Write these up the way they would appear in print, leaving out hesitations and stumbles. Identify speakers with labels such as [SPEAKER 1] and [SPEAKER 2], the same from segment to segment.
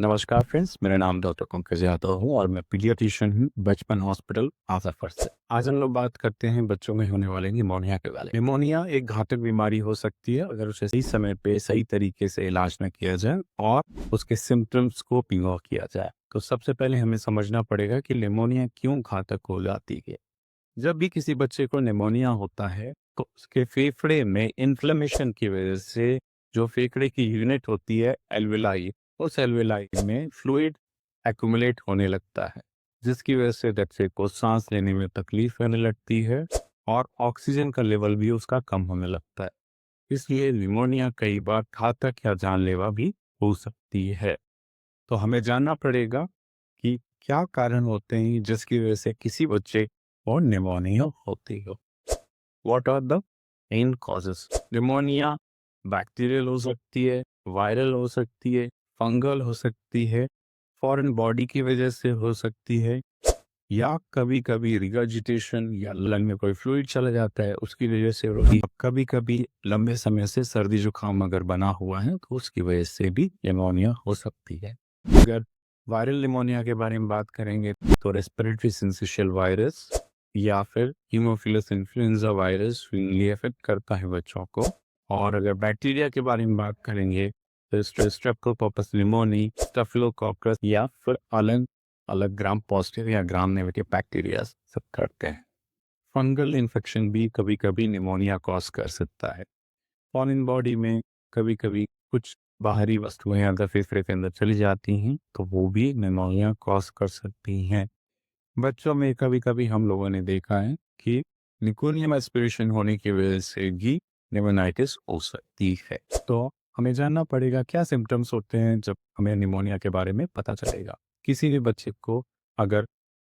[SPEAKER 1] नमस्कार फ्रेंड्स, मेरा नाम डॉक्टर पंकज यादव हूँ और मैं पीडियाट्रिशियन हूँ बचपन हॉस्पिटल आजाफर से। आज हम लोग बात करते हैं बच्चों में होने वाले निमोनिया के बारे में। निमोनिया एक घातक बीमारी हो सकती है अगर उसे सही समय पे सही तरीके से इलाज न किया जाए और उसके सिम्टम्स को इग्नोर किया जाए। तो सबसे पहले हमें समझना पड़ेगा कि निमोनिया क्यों घातक हो जाती है। जब भी किसी बच्चे को निमोनिया होता है तो उसके फेफड़े में इन्फ्लेमेशन की वजह से जो फेफड़े की यूनिट होती है एल्वेलाई, उस एल्वेलाई में फ्लूइड एक्यूमुलेट होने लगता है, जिसकी वजह से बच्चे को सांस लेने में तकलीफ होने लगती है और ऑक्सीजन का लेवल भी उसका कम होने लगता है। इसलिए निमोनिया कई बार घातक या जानलेवा भी हो सकती है। तो हमें जानना पड़ेगा कि क्या कारण होते हैं जिसकी वजह से किसी बच्चे को निमोनिया होती हो। What are the main causes? Pneumonia bacterial हो सकती है, वायरल हो सकती है, फंगल हो सकती है, फॉरेन बॉडी की वजह से हो सकती है, या कभी कभी रिगर्जिटेशन या लंग में कोई फ्लूइड चला जाता है उसकी वजह से होती है। कभी कभी लंबे समय से सर्दी जुकाम अगर बना हुआ है तो उसकी वजह से भी निमोनिया हो सकती है। अगर वायरल निमोनिया के बारे में बात करेंगे तो रेस्पिरेटरी सिंसिशियल वायरस या फिर हीमोफिलस इन्फ्लुएंजा वायरस ये अफेक्ट करता है बच्चों को। और अगर बैक्टीरिया के बारे में बात करेंगे तो स्ट्रेप्टोकोकस निमोनी, स्टाफिलोकोकस या फिर अलग अलग ग्राम पॉजिटिव या ग्राम नेगेटिव बैक्टीरिया सब करते हैं। फंगल इन्फेक्शन भी कभी कभी निमोनिया कॉज कर सकता है। फॉरेन बॉडी में कभी कभी कुछ बाहरी वस्तुएं अगर फेफड़े के अंदर चली जाती हैं तो वो भी निमोनिया कॉज कर सकती हैं। बच्चों में कभी कभी हम लोगों ने देखा है कि निकोनियम एस्पिरेशन होने की वजह से भी निमोनाइटिस हो सकती है। तो हमें जानना पड़ेगा क्या सिम्टम्स होते हैं जब हमें निमोनिया के बारे में पता चलेगा। किसी भी बच्चे को अगर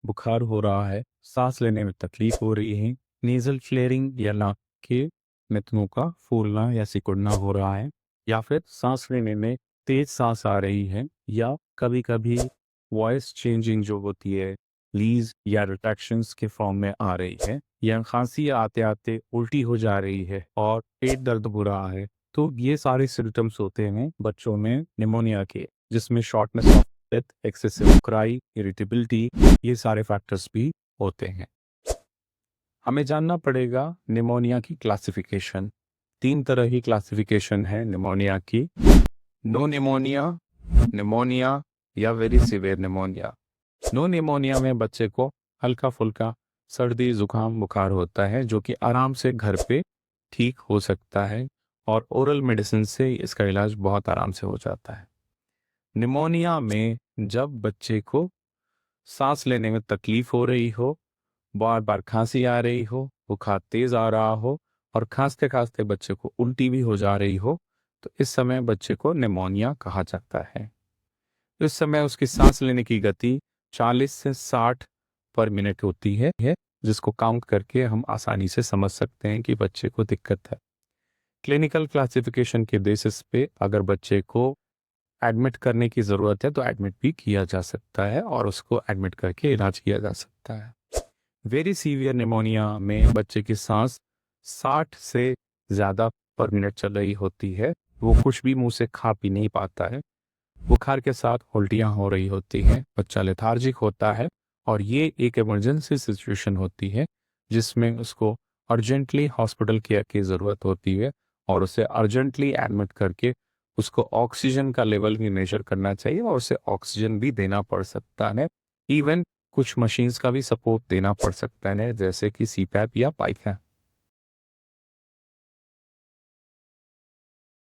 [SPEAKER 1] बुखार हो रहा है, सांस लेने में तकलीफ हो रही है, नेजल फ्लेयरिंग या नाक के नथनों का फूलना या सिकुड़ना हो रहा है, या फिर सांस लेने में तेज सांस आ रही है, या कभी कभी वॉइस चेंजिंग जो होती है लीज या रिट्रैक्शंस के फॉर्म में आ रही है, या खांसी आते आते उल्टी हो जा रही है और पेट दर्द हो रहा है, तो ये सारे सिम्टम्स होते हैं बच्चों में निमोनिया के, जिसमें shortness of breath, excessive cry, irritability, ये सारे फैक्टर्स भी होते हैं। हमें जानना पड़ेगा निमोनिया की क्लासिफिकेशन। 3 तरह की क्लासिफिकेशन है निमोनिया की। नो निमोनिया, निमोनिया या very severe pneumonia. No pneumonia में बच्चे को हल्का फुल्का सर्दी जुकाम बुखार होता है जो कि आराम से घर पे ठीक हो सकता है और ओरल मेडिसिन से इसका इलाज बहुत आराम से हो जाता है। निमोनिया में जब बच्चे को सांस लेने में तकलीफ हो रही हो, बार बार खांसी आ रही हो, बुखार तेज आ रहा हो और खांसते खांसते बच्चे को उल्टी भी हो जा रही हो, तो इस समय बच्चे को निमोनिया कहा जाता है। इस समय उसकी सांस लेने की गति 40 से 60 पर मिनट होती है, जिसको काउंट करके हम आसानी से समझ सकते हैं कि बच्चे को दिक्कत है। क्लिनिकल क्लासिफिकेशन के बेसिस पे अगर बच्चे को एडमिट करने की ज़रूरत है तो एडमिट भी किया जा सकता है और उसको एडमिट करके इलाज किया जा सकता है। वेरी सीवियर निमोनिया में बच्चे की सांस 60 से ज़्यादा पर मिनट चल रही होती है, वो कुछ भी मुंह से खा पी नहीं पाता है, बुखार के साथ उल्टियाँ हो रही होती हैं, बच्चा लेथार्जिक होता है और ये एक इमरजेंसी सिचुएशन होती है जिसमें उसको अर्जेंटली हॉस्पिटल केयर की ज़रूरत होती है और उसे अर्जेंटली एडमिट करके उसको ऑक्सीजन का लेवल भी मेजर करना चाहिए और उसे ऑक्सीजन भी देना पड़ सकता है। इवन कुछ मशीन्स का भी सपोर्ट देना पड़ सकता है जैसे कि सीपैप या पाइप है।